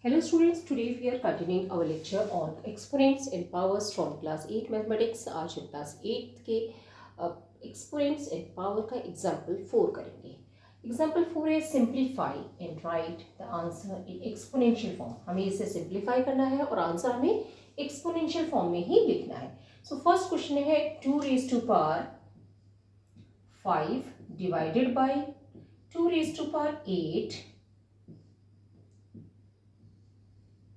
Hello students, today we are continuing our lecture on exponents and powers from class 8 mathematics। आज हम class 8 के exponents and power का example 4 करेंगे। Example 4 है simplify and write the answer in exponential form। हमें इसे simplify करना है और आंसर हमें exponential form में ही लिखना है। So first question है 2 raised to power 5 divided by 2 raised to power 8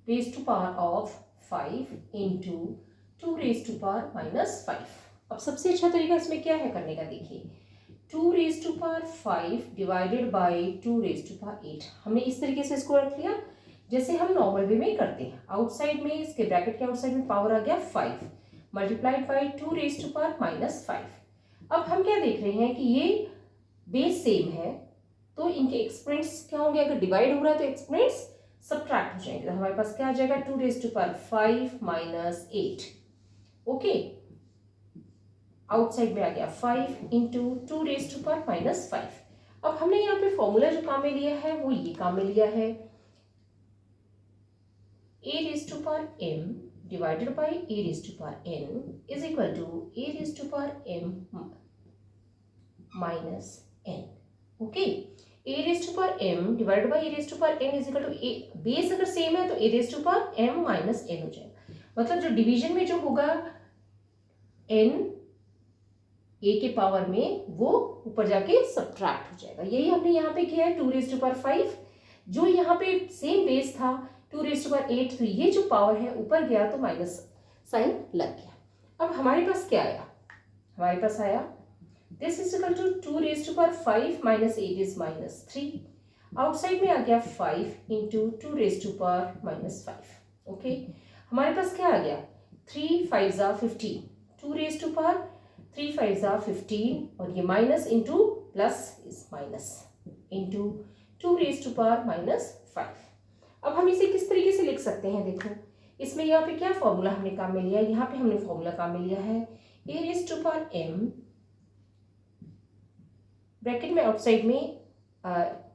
raised to power of 5 into 2 raised to power minus 5। अब सबसे अच्छा तरीका इसमें क्या है करने का, देखिए 2 raised to power 5 divided by 2 raised to power 8। हमने इस तरीके से इसको रख लिया जैसे हम नॉर्मल वे में करते हैं। आउटसाइड में इसके ब्रैकेट के आउटसाइड में पावर आ गया 5 multiplied by 2 raised to power minus 5। अब हम क्या देख रहे हैं कि ये बेस सेम है तो इनके एक्सपोनेंट्स क्या होंगे, अगर डिवाइड हो रहा है तो एक्सपोनेंट्स सबट्रैक्ट हो जाएंगे। तो हमारे पास क्या आ जाएगा 2 raised to power 5 minus 8। Okay, outside में आ गया 5 into 2 raised to power minus 5। अब हमने यहाँ पे फॉर्मूला जो काम में लिया है वो ये काम में लिया है a raised to power m divided by a raised to power n is equal to a raised to power m minus n। Okay, a raised to power m divided by a raised to power n is equal to a, base अगर same है तो a raised to power m minus n हो जाएगा। मतलब जो division में जो होगा n a के पावर में वो ऊपर जाके सबट्रैक्ट हो जाएगा। यही हमने यहाँ पे किया है 2 raised to power 5, जो यहाँ पे सेम बेस था 2 raised to power 8, तो ये जो पावर है ऊपर गया तो माइनस साइन लग गया। अब हमारे पास क्या आया, हमारे पास आया this is equal to 2 raised to power 5 minus 8 is minus 3। Outside में आ गया 5 into 2 raised to power minus 5। Okay, हमारे पास क्या आ गया 3 5 जा 15, 2 raised to power 3 5 जा 15 और ये minus into plus is minus into 2 raised to power minus 5। अब हम इसे किस तरीके से लिख सकते हैं, देखो इसमें यहाँ पे क्या फॉर्मूला हमने काम में लिया है, यहाँ पे हमने फॉर्मूला काम में लिया है a raised to power m bracket में आउटसाइड में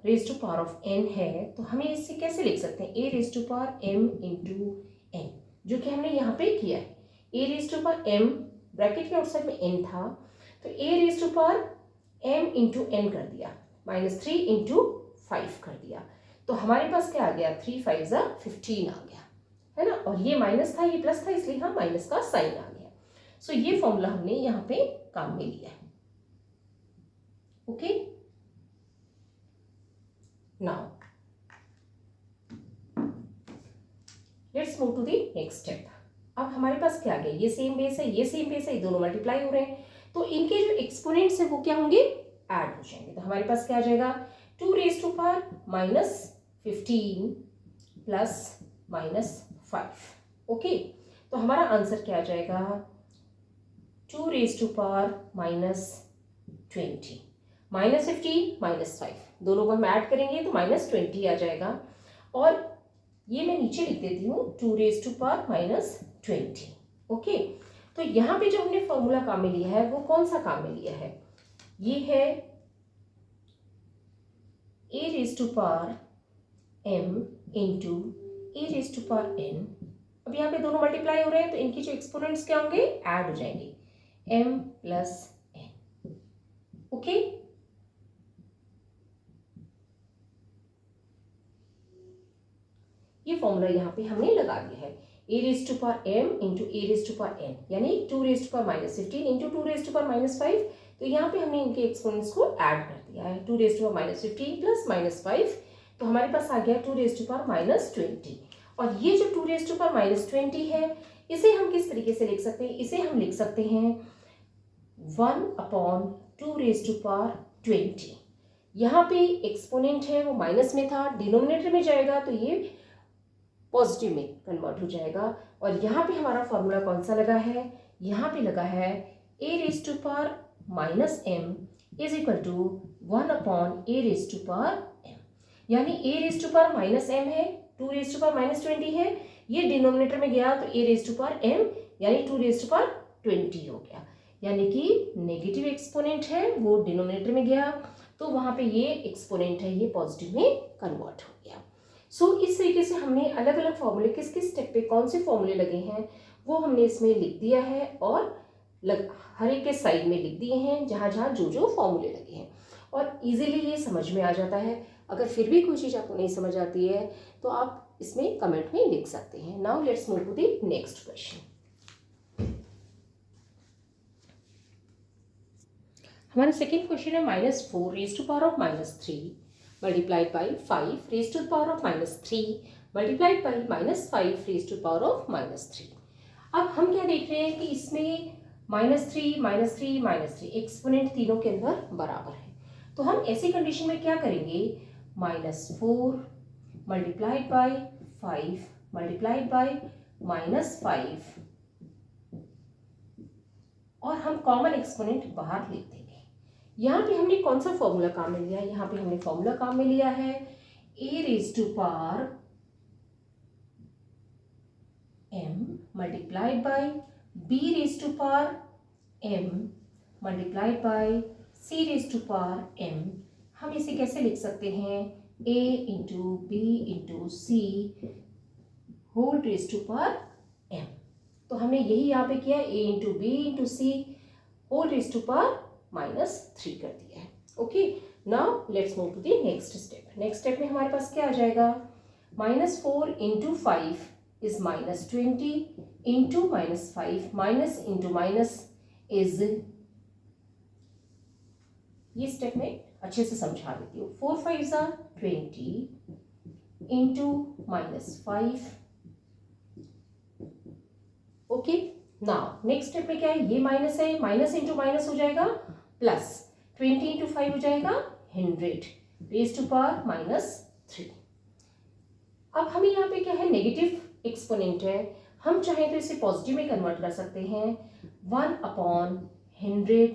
raise to power of n है, तो हमें इससे कैसे लिख सकते हैं a raise to power m into n, जो कि हमने यहाँ पे किया है। a raise to power m bracket के आउटसाइड में n था तो a raise to power m into n कर दिया, माइनस 3 इंटू 5 कर दिया, तो हमारे पास क्या आ गया 3 5 जा 15 आ गया, है ना। और ये माइनस था ये प्लस था इसलिए हाँ माइनस का साइन आ गया। सो ये फॉर्मूला हमने यहाँ पे काम में लिया है। Okay, now let's move to the next step। अब हमारे पास क्या आ गया, ये सेम बेस है ये सेम बेस है, ये दोनों मल्टीप्लाई हो रहे हैं तो इनके जो एक्सपोनेंट्स है वो क्या होंगे, ऐड हो जाएंगे। तो हमारे पास क्या आ जाएगा 2 raised to power minus 15 plus minus 5। Okay, तो हमारा आंसर क्या आ जाएगा 2 raised to power minus 20 minus 15 minus 5, दोनों को हम ऐड करेंगे तो माइनस 20 आ जाएगा। और ये मैं नीचे लिख देती हूँ 2 raised to power minus 20। Okay, तो यहाँ पे जो हमने फॉर्मूला काम में लिया है वो कौन सा काम में लिया है, ये है a raised to power m into a raised to power n। अब यहाँ पे दोनों मल्टीप्लाई हो रहे हैं तो इनकी जो एक्सपोनेंट्स क्या होंगे, ऐड हो जाएंगे m प्लस n। ओके, ये फॉर्मूला यहाँ पे हमने लगा दिया है a raised to power m into a raised to power n, यानी 2 raised to power minus 15 into 2 raised to power minus 5। तो यहाँ पे हमने इनके एक्सपोनेंट्स को ऐड कर दिया है 2 raised to power minus 15 plus minus 5, तो हमारे पास आ गया 2 raised to power minus 20। और ये जो 2 raised to power minus 20 है इसे हम किस तरीके से लिख सकते हैं, इसे हम लिख सकते हैं 1/2 raised to power 20। यहाँ पे एक्सपोनेंट है वो माइनस में था, डिनोमिनेटर में जाएगा तो ये पॉजिटिव में कन्वर्ट हो जाएगा। और यहाँ पे हमारा फॉर्मूला कौन सा लगा है, यहाँ पे लगा है a raised to power minus m is equal to 1/a raised to power m, यानी a raised to power minus m है 2 raised to power minus 20 है, ये डिनोमिनेटर में गया तो a raised to power m यानी 2 raised to power 20 हो गया, यानी कि नेगेटिव एक्सपोनेंट है वो डिनोमिनेटर में गया तो वहाँ पे ये एक्सपोनेंट है ये पॉजिटिव में कन्वर्ट हो गया। सो इस तरीके से हमने अलग अलग फॉर्मूले किस किस स्टेप पे कौन से फॉर्मूले लगे हैं वो हमने इसमें लिख दिया है और हर एक के साइड में लिख दिए हैं जहाँ जहाँ जो जो फॉर्मूले लगे हैं, और इजीली ये समझ में आ जाता है। अगर फिर भी कोई चीज़ आपको नहीं समझ आती है तो आप इसमें कमेंट में लिख सकते हैं। Now let's move to the next question. हमारा सेकेंड क्वेश्चन है -4 raise to power of -3 multiplied by 5 raise to power of -3 multiplied by -5 raise to power of -3। अब हम क्या देख रहे हैं कि इसमें -3 एक्सपोनेंट तीनों के अंदर बराबर है, तो हम ऐसी कंडीशन में क्या करेंगे, -4 मल्टीप्लाइड बाई 5 मल्टीप्लाइड बाई -5 और हम कॉमन एक्सपोनेंट बाहर लिख देंगे। यहाँ पे हमने कौन सा फॉर्मूला काम में लिया है, यहाँ पे हमने फॉर्मूला काम में लिया है a raise to power m multiplied by b raise to power m multiplied by c raise to power m। हम इसे कैसे लिख सकते हैं, a into B into C whole raise to power m। तो हमने यही यहाँ पे किया, a into B into C whole raise to power -3 कर दिया है। Okay, now let's move to the next step. Next step में हमारे पास क्या आ जाएगा, -4 into 5 is -20 into -5 minus into minus is, ये स्टेप में अच्छे से समझा देती हूँ। 4 5 are 20 into -5। Okay, now next step में क्या है, ये माइनस है, माइनस इंटू माइनस हो जाएगा प्लस, 20 इंटू 5 हो जाएगा 100 रेज टू पावर -3। अब हमें यहाँ पे क्या है, नेगेटिव एक्सपोनेंट है, हम चाहें तो इसे पॉजिटिव में कन्वर्ट कर सकते हैं, 1/100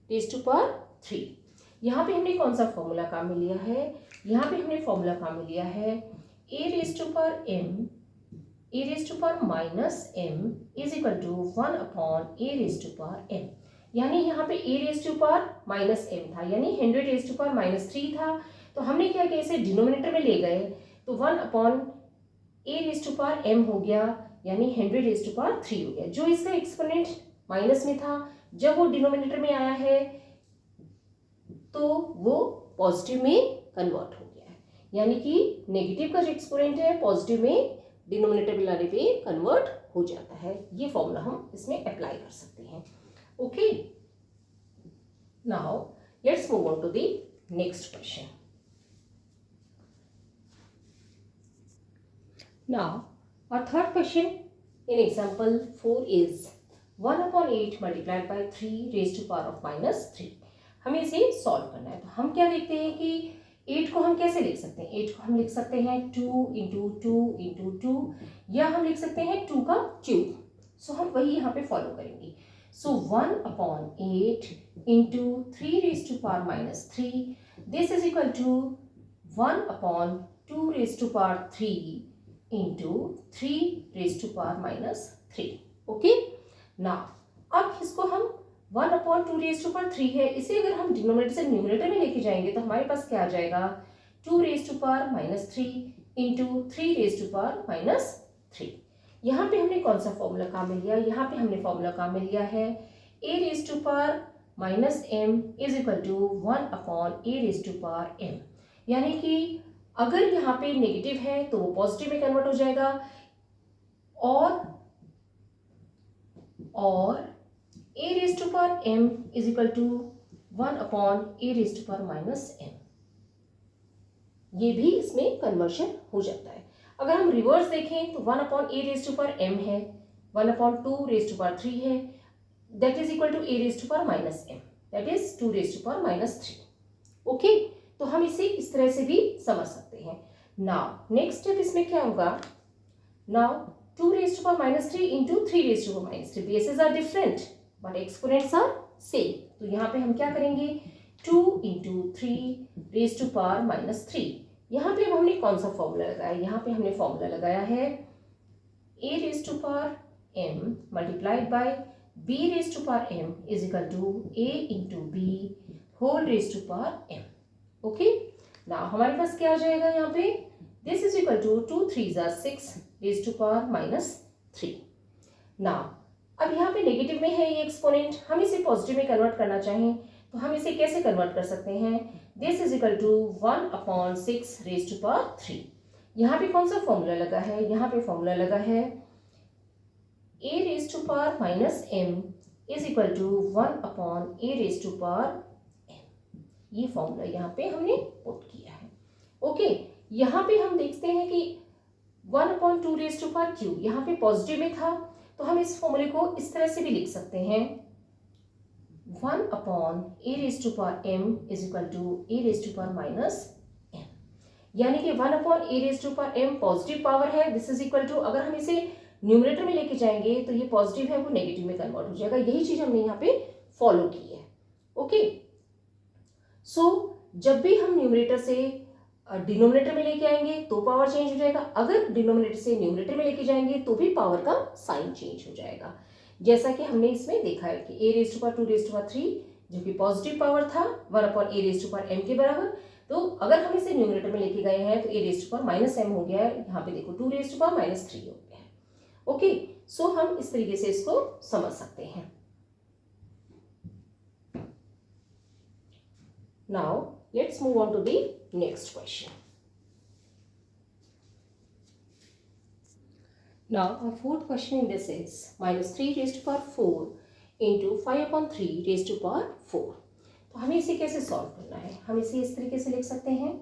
रेज टू पावर 3। यहाँ पे हमने कौन सा फॉर्मूला काम में लिया है, यहाँ पे हमने फॉर्मूला काम में लिया है a raise to power m a raise to power -m is equal to 1/a raise to power m। यानी यहाँ पे a raise to power -m था, यानी 100 रेज टू पावर -3 था, तो हमने क्या किया, इसे डिनोमिनेटर में ले गए तो 1/a raise to power m हो गया, यानी 100 रेज टू पावर 3 हो गया। जो इसका एक्सपोनेंट माइनस में था, जब वो डिनोमिनेटर में आया है तो वो पॉजिटिव में कन्वर्ट हो गया है, यानी कि नेगेटिव का जो एक्सपोनेंट है पॉजिटिव में डिनोमिनेटर में लाने पे कन्वर्ट हो जाता है। ये फॉर्मूला हम इसमें अप्लाई कर सकते हैं। Okay, now let's move on to the next question. Now our third question in example 4 is 1/8 multiplied by 3 raised to power of -3। हमें इसे सॉल्व करना है, तो हम क्या देखते हैं कि 8 को हम कैसे लिख सकते हैं, 8 को हम लिख सकते हैं 2 इंटू 2 इंटू 2, या हम लिख सकते हैं 2 का क्यूब। सो हम वही यहाँ पे फॉलो करेंगे। So 1/8 into 3 raise to power -3, this is equal to 1/2 raise to power 3 into 3 raise to power -3। Okay, now अब इसको हम 1/2 रेज टू पावर 3 है, इसे अगर हम डिनोमिनेटर से न्यूमरेटर में लेके जाएंगे तो हमारे पास क्या आ जाएगा, 2 raise to power -3 into 3 raise to power -3। यहाँ पे हमने कौन सा फॉर्मूला काम में लिया, यहाँ पे हमने फॉर्मूला काम में लिया है a raise to power -m is equal to 1/a raise to power m। यानी कि अगर यहाँ पे नेगेटिव है तो वो पॉजिटिव में कन्वर्ट हो जाएगा, और a raise to power m is equal to 1/a raise to power -m, ये भी इसमें कन्वर्शन हो जाता है। अगर हम रिवर्स देखें तो 1/a raise to power m है, 1/2 रेज टू पावर 3 है, that is equal to a raise to power -m, that is 2 raise to power -3। Okay, तो हम इसे इस तरह से भी समझ सकते हैं। नाउ नेक्स्ट स्टेप इसमें क्या होगा, now 2 raise to power -3 into 3 raise to power -3, bases are different but exponents are same, तो यहाँ पे हम क्या करेंगे, 2 इंटू 3 रेज टू पावर -3। यहाँ पे अब हमने कौन सा फॉर्मूला लगाया, यहाँ पे हमने फॉर्मूला लगाया है a raise to power m multiplied by b raise to power m is equal to a into b whole raise to power m। Okay, now हमारे पास क्या आ जाएगा यहाँ पे, this is equal to 2 3 6 raise to power -3। Now अब यहाँ पे नेगेटिव में है ये एक्सपोनेंट, हम इसे पॉजिटिव में कन्वर्ट करना चाहें तो हम इसे कैसे कन्वर्ट कर सकते हैं, this is equal to 1/6 raise to power 3। यहाँ पे कौन सा फॉर्मूला लगा है, यहाँ पे फॉर्मूला लगा है a raise to power -m is equal to 1/a raise to power m। ये फॉर्मूला यहाँ पे हमने पुट किया है। ओके, यहाँ पे हम देखते हैं कि 1/2 रेज टू पावर q यहाँ पे पॉजिटिव में था, तो हम इस फॉर्मूले को इस तरह से भी लिख सकते हैं 1/a raise to power m is equal to a raise to power -m, यानी कि 1/a raise to power m positive power है, दिस इज इक्वल टू, अगर हम इसे न्यूमरेटर में लेके जाएंगे तो ये पॉजिटिव है वो नेगेटिव में कन्वर्ट हो जाएगा। यही चीज हमने यहाँ पे फॉलो की है। ओके, सो जब भी हम न्यूमरेटर से डिनोमिनेटर में लेके आएंगे तो पावर चेंज हो जाएगा, अगर डिनोमिनेटर से न्यूमरेटर में लेके जाएंगे तो भी पावर का साइन चेंज हो जाएगा, जैसा कि हमने इसमें देखा है कि a raise to power 2 raise to power 3 जो कि पॉजिटिव पावर था 1/a raise to power m के बराबर, तो अगर हम इसे न्यूमरेटर में लेके गए हैं तो a raise to power -m हो गया है, यहाँ पे देखो 2 रेज टू पावर -3 हो गया है। ओके, सो हम इस तरीके से इसको समझ सकते हैं। Now let's move on to the next question. Now our fourth question in this is -3 raised to power 4 into 5/3 raised to power 4। तो हमें इसे कैसे सॉल्व करना है, हम इसे इस तरीके से लिख सकते हैं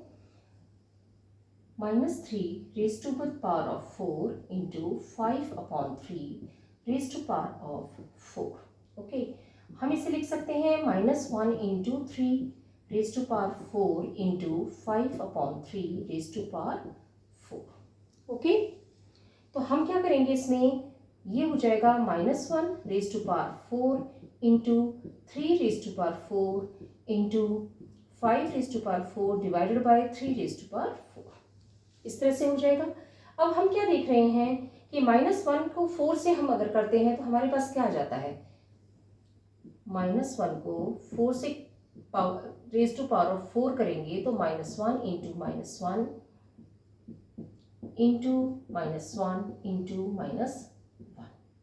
-3 raised to the power of 4 into 5/3 raised to power of 4। Okay, हम इसे लिख सकते हैं -1 into 3 raised to power 4 into 5/3 raised to power 4। Okay, तो हम क्या करेंगे, इसमें ये हो जाएगा -1 raise to power 4 into 3 raise to power 4 into 5 raise to power 4 divided by 3 raise to power 4, इस तरह से हो जाएगा। अब हम क्या देख रहे हैं कि -1 को 4 से हम अगर करते हैं तो हमारे पास क्या आ जाता है, -1 को 4 से रेज टू पावर ऑफ 4 करेंगे तो -1 into -1 into -1 into -1।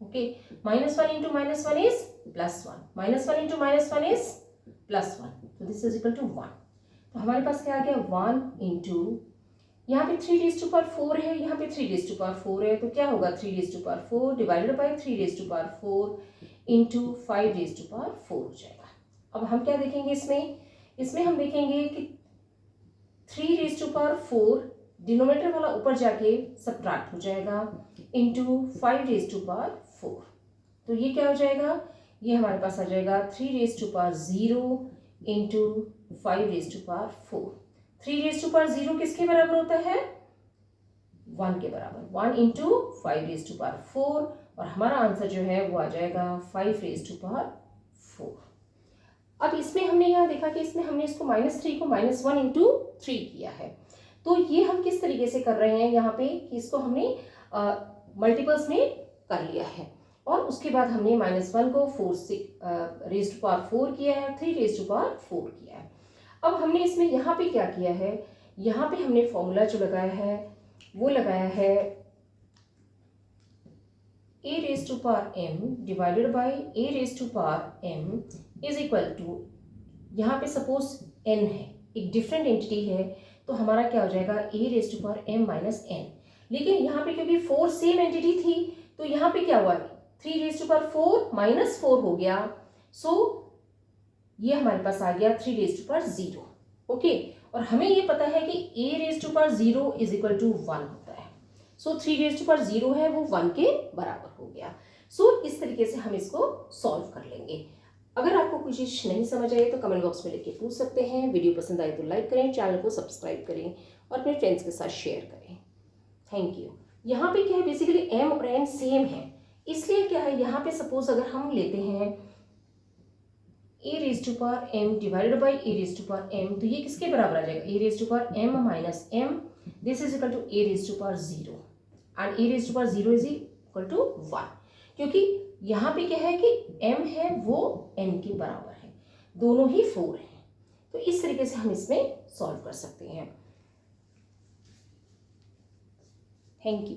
Okay, -1 into -1 is +1, -1 into -1 is +1, तो दिस इज इक्वल टू 1। तो हमारे पास क्या आ गया 1 इंटू, यहाँ पे 3 रेज टू पावर 4 है, यहाँ पे 3 रेज टू पावर 4 है, तो क्या होगा 3 raise to power 4 divided by 3 raise to power 4 into 5 raise to power 4 हो जाएगा। अब हम क्या देखेंगे इसमें हम देखेंगे कि 3 रेज टू पावर 4 डिनोमिनेटर वाला ऊपर जाके सबट्रैक्ट हो जाएगा इंटू 5 रेज टू पावर 4, तो ये क्या हो जाएगा, ये हमारे पास आ जाएगा 3 raise to power 0 into 5 raise to power 4। 3 raise to power 0 किसके बराबर होता है, 1 के बराबर, 1 इंटू 5 रेज टू पावर 4, और हमारा आंसर जो है वो आ जाएगा 5 रेज टू पावर 4। अब इसमें हमने यहाँ देखा कि इसमें हमने इसको -3 को -1 इंटू 3 किया है, तो ये हम किस तरीके से कर रहे हैं यहाँ पे कि इसको हमने मल्टीपल्स में कर लिया है, और उसके बाद हमने -1 को 4 से रेज टू पावर 4 किया है, 3 रेज टू पावर 4 किया है। अब हमने इसमें यहाँ पे क्या किया है, यहाँ पे हमने फॉर्मूला जो लगाया है वो लगाया है a raise to power m divided by a raise to power m is equal to, यहाँ पे सपोज n है, एक डिफरेंट एंटिटी है, तो हमारा क्या हो जाएगा a raise to power m minus n, लेकिन यहाँ पे क्योंकि 4 सेम एंटिटी थी तो यहाँ पे क्या हुआ 3 रेज टू पावर 4 माइनस 4 हो गया, सो ये हमारे पास आ गया 3 रेज टू पावर 0। ओके, और हमें ये पता है कि a raise to power 0 is equal to 1 होता है, सो 3 रेज टू पावर 0 है वो 1 के बराबर हो गया। सो इस तरीके से हम इसको सॉल्व कर लेंगे। अगर आपको कोई चीज़ नहीं समझ आए तो कमेंट बॉक्स में लिख के पूछ सकते हैं। वीडियो पसंद आए तो लाइक करें, चैनल को सब्सक्राइब करें और अपने फ्रेंड्स के साथ शेयर करें। Thank you. यहाँ पे क्या है, बेसिकली m और n सेम है, इसलिए क्या है यहाँ पे सपोज अगर हम लेते हैं a raise to power m divided by a raise to power m, तो ये किसके बराबर आ जाएगा, a raise to power m minus m, this is equal to a raise to power 0 and a raise to power 0 is equal to 1, क्योंकि यहाँ पे क्या है कि m है वो n के बराबर है, दोनों ही 4 हैं, तो तो इस तरीके से हम इसमें सॉल्व कर सकते हैं। Thank you.